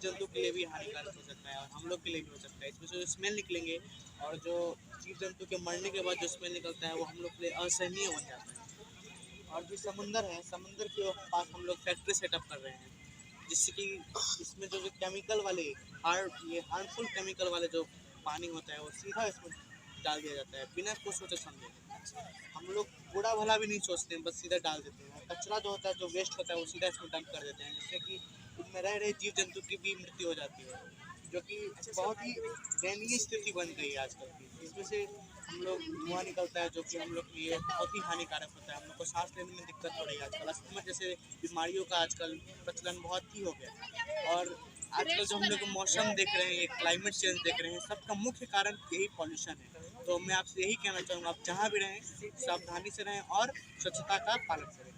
जंतु के लिए भी हानिकारक हो सकता है और हम लोग के लिए भी हो सकता है। इसमें से जो स्मेल निकलेंगे और जो जीव जंतु के मरने के बाद जो स्मेल निकलता है वो हम लोग के लिए असहनीय बन जाता है। और जो समुंदर है, समुंदर के पास हम लोग फैक्ट्री सेटअप कर रहे हैं, जिससे कि इसमें जो केमिकल वाले ये हार्मफुल केमिकल वाले जो पानी होता है वो सीधा इसमें डाल दिया जाता है बिना कुछ सोचे समझे। हम लोग बुरा भला भी नहीं सोचते हैं, बस सीधा डाल देते हैं। कचरा जो होता है, जो वेस्ट होता है, वो सीधा इसमें डंप कर देते हैं, जिससे कि इसमें रह रहे जीव जंतु की भी मृत्यु हो जाती है, जो कि बहुत ही दयनीय स्थिति बन गई है आजकल की। इसमें से हम लोग धुआं निकलता है जो कि हम लोग के लिए बहुत ही हानिकारक होता है। हम लोग को सांस लेने में दिक्कत हो रही है आजकल। अस्थमा जैसे बीमारियों का आजकल प्रचलन बहुत ही हो गया है। और आजकल जो हम लोग मौसम देख रहे हैं, ये क्लाइमेट चेंज देख रहे हैं, सबका मुख्य कारण यही पॉल्यूशन है। तो मैं आपसे यही कहना चाहूँगा, आप जहाँ भी रहें सावधानी से रहें और स्वच्छता का पालन करें।